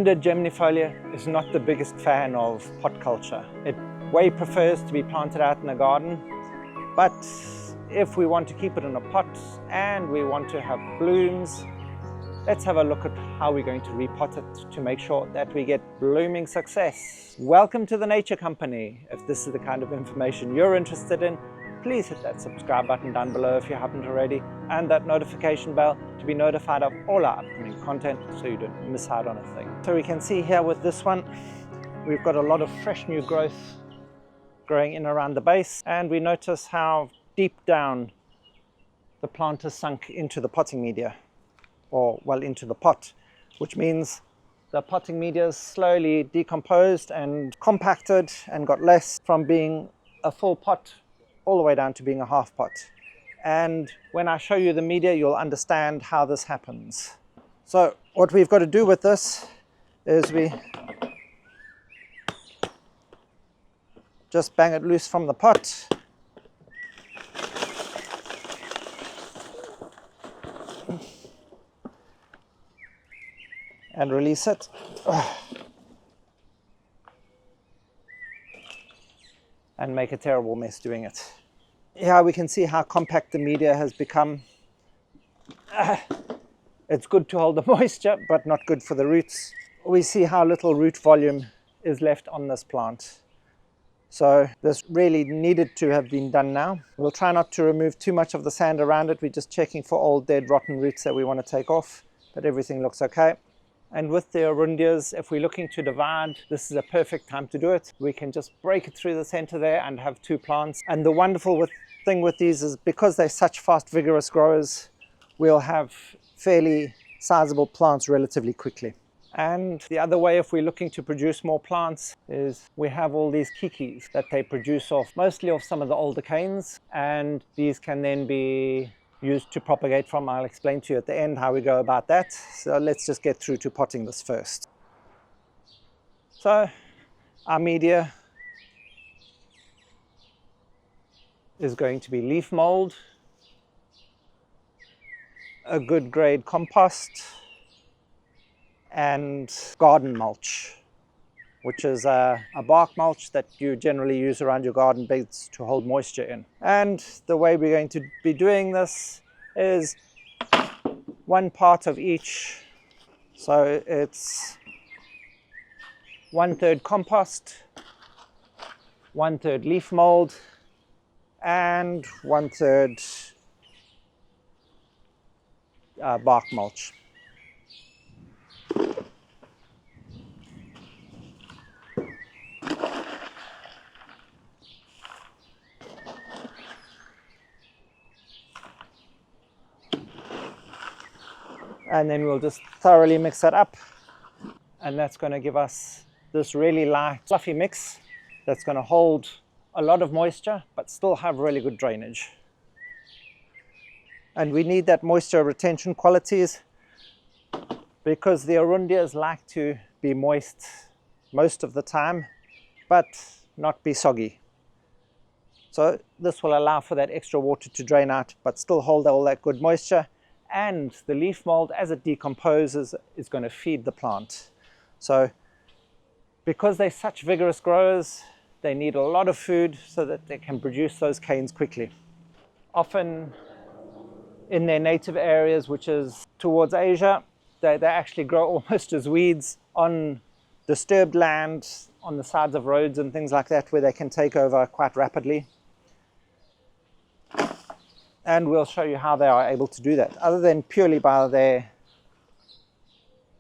standard graminifolia is not the biggest fan of pot culture. It way prefers to be planted out in the garden, but if we want to keep it in a pot and we want to have blooms, let's have a look at how we're going to repot it to make sure that we get blooming success. Welcome to the Nature Company. If this is the kind of information you're interested in, please hit that subscribe button down below if you haven't already, and that notification bell to be notified of all our upcoming content so you don't miss out on a thing. So we can see here with this one, we've got a lot of fresh new growth growing in around the base, and we notice how deep down the plant has sunk into the potting media, or well, into the pot, which means the potting media is slowly decomposed and compacted and got less from being a full pot all the way down to being a half pot. And when I show you the media, you'll understand how this happens. So what we've got to do with this is we just bang it loose from the pot. And release it. And make a terrible mess doing it. Here we can see how compact the media has become. It's good to hold the moisture, but not good for the roots. We see how little root volume is left on this plant. So this really needed to have been done now. We'll try not to remove too much of the sand around it. We're just checking for old dead rotten roots that we want to take off, but everything looks okay. And with the Arundias, if we're looking to divide, this is a perfect time to do it. We can just break it through the center there and have two plants. And the wonderful thing with these is because they're such fast, vigorous growers, we'll have fairly sizable plants relatively quickly. And the other way, if we're looking to produce more plants, is we have all these kikis that they produce mostly off some of the older canes, and these can then be used to propagate from. I'll explain to you at the end how we go about that. So let's just get through to potting this first. So our media is going to be leaf mold, a good grade compost, and garden mulch, which is a bark mulch that you generally use around your garden beds to hold moisture in. And the way we're going to be doing this is 1 part of each. So it's 1/3 compost, 1/3 leaf mold, and 1/3 bark mulch. And then we'll just thoroughly mix that up, and that's going to give us this really light, fluffy mix that's going to hold a lot of moisture but still have really good drainage. And we need that moisture retention qualities because the Arundias like to be moist most of the time but not be soggy. So this will allow for that extra water to drain out but still hold all that good moisture. And the leaf mold, as it decomposes, is going to feed the plant. So because they're such vigorous growers, they need a lot of food so that they can produce those canes quickly. Often in their native areas, which is towards Asia, they actually grow almost as weeds on disturbed land, on the sides of roads and things like that, where they can take over quite rapidly. And we'll show you how they are able to do that, other than purely by their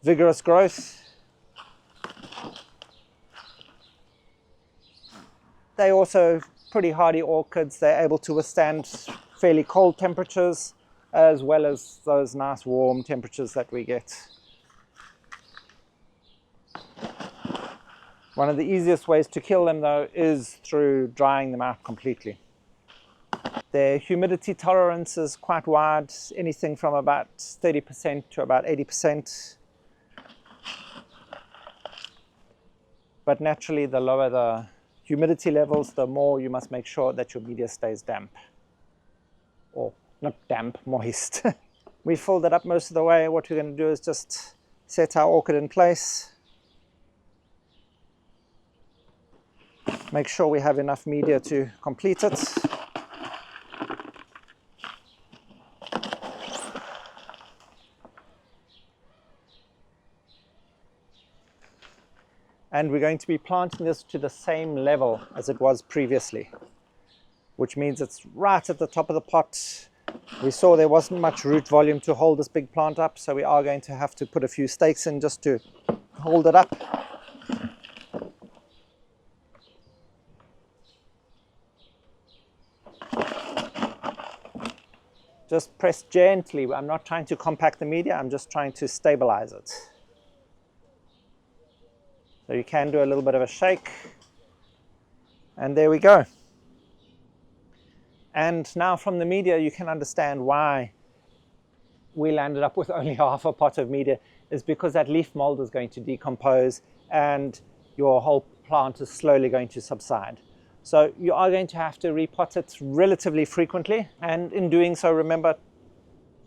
vigorous growth. They're also pretty hardy orchids. They're able to withstand fairly cold temperatures, as well as those nice warm temperatures that we get. One of the easiest ways to kill them, though, is through drying them out completely. Their humidity tolerance is quite wide, anything from about 30% to about 80%. But naturally, the lower the humidity levels, the more you must make sure that your media stays damp. Or not damp, moist. We filled it up most of the way. What we're going to do is just set our orchid in place, Make sure we have enough media to complete it. And we're going to be planting this to the same level as it was previously, which means it's right at the top of the pot. We saw there wasn't much root volume to hold this big plant up, so we are going to have to put a few stakes in just to hold it up. Just press gently. I'm not trying to compact the media, I'm just trying to stabilize it. So you can do a little bit of a shake, and there we go. And now from the media you can understand why we landed up with only half a pot of media, is because that leaf mold is going to decompose and your whole plant is slowly going to subside. So you are going to have to repot it relatively frequently, and in doing so, remember,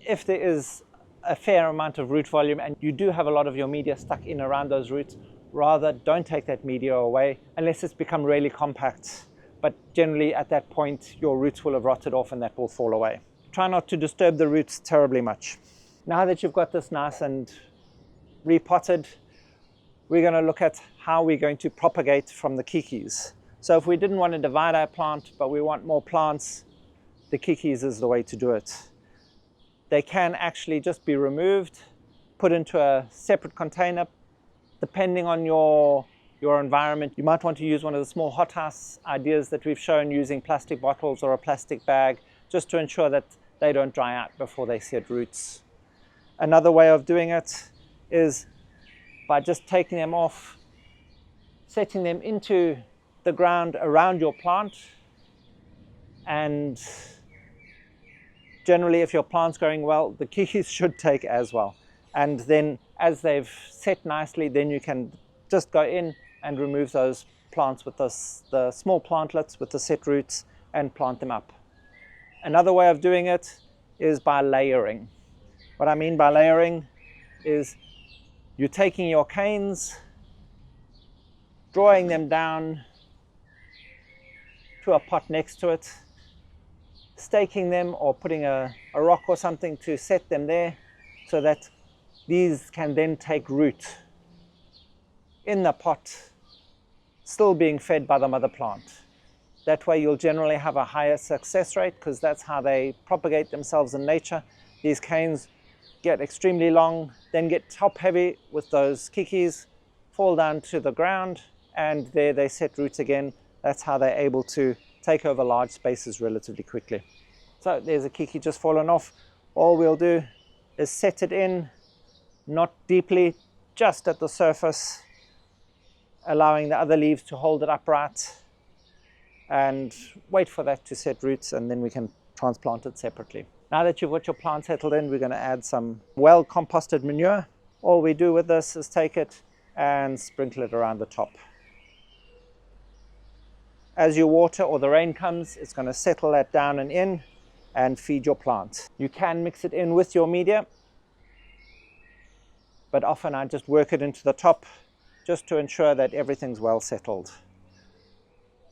if there is a fair amount of root volume and you do have a lot of your media stuck in around those roots, rather don't take that media away unless it's become really compact. But generally at that point your roots will have rotted off and that will fall away. Try not to disturb the roots terribly much. Now that you've got this nice and repotted, we're going to look at how we're going to propagate from the kikis. So if we didn't want to divide our plant but we want more plants, the kikis is the way to do it. They can actually just be removed, put into a separate container. Depending on your environment, you might want to use one of the small hothouse ideas that we've shown, using plastic bottles or a plastic bag, just to ensure that they don't dry out before they set roots. Another way of doing it is by just taking them off, setting them into the ground around your plant, and generally if your plant's growing well, the kikis should take as well. And then as they've set nicely, then you can just go in and remove those plants with the small plantlets with the set roots and plant them up. Another way of doing it is by layering. What I mean by layering is you're taking your canes, drawing them down to a pot next to it, staking them or putting a rock or something to set them there, so that these can then take root in the pot, still being fed by the mother plant. That way you'll generally have a higher success rate, because that's how they propagate themselves in nature. These canes get extremely long, then get top heavy with those kikis, fall down to the ground, and there they set roots again. That's how they're able to take over large spaces relatively quickly. So there's a kiki just fallen off. All we'll do is set it in, not deeply, just at the surface, allowing the other leaves to hold it upright, and wait for that to set roots, and then we can transplant it separately. Now that you've got your plant settled in, we're going to add some well-composted manure. All we do with this is take it and sprinkle it around the top. As you water or the rain comes, it's going to settle that down and in and feed your plant. You can mix it in with your media, but often I just work it into the top just to ensure that everything's well settled.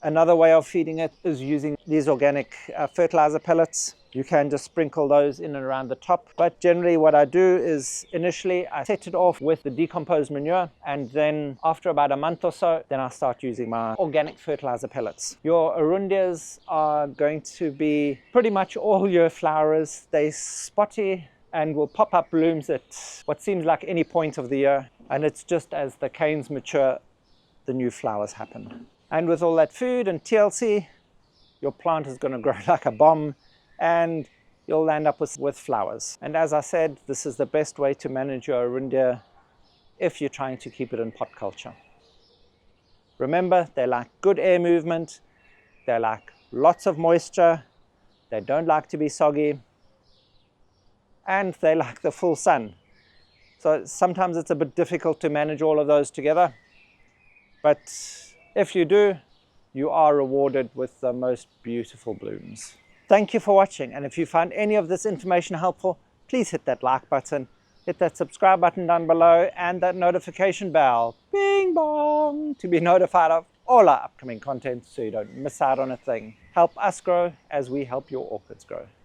Another way of feeding it is using these organic fertilizer pellets. You can just sprinkle those in and around the top. But generally what I do is initially I set it off with the decomposed manure, and then after about a month or so, then I start using my organic fertilizer pellets. Your Arundias are going to be pretty much all year flowers. They're spotty and will pop up blooms at what seems like any point of the year. And it's just as the canes mature, the new flowers happen. And with all that food and TLC, your plant is going to grow like a bomb, and you'll end up with flowers. And as I said, this is the best way to manage your Arundia if you're trying to keep it in pot culture. Remember, they like good air movement, they like lots of moisture, they don't like to be soggy, and they like the full sun. So sometimes it's a bit difficult to manage all of those together, but if you do, you are rewarded with the most beautiful blooms. Thank you for watching, and if you found any of this information helpful, please hit that like button, hit that subscribe button down below, and that notification bell, bing bong, to be notified of all our upcoming content so you don't miss out on a thing. Help us grow as we help your orchids grow.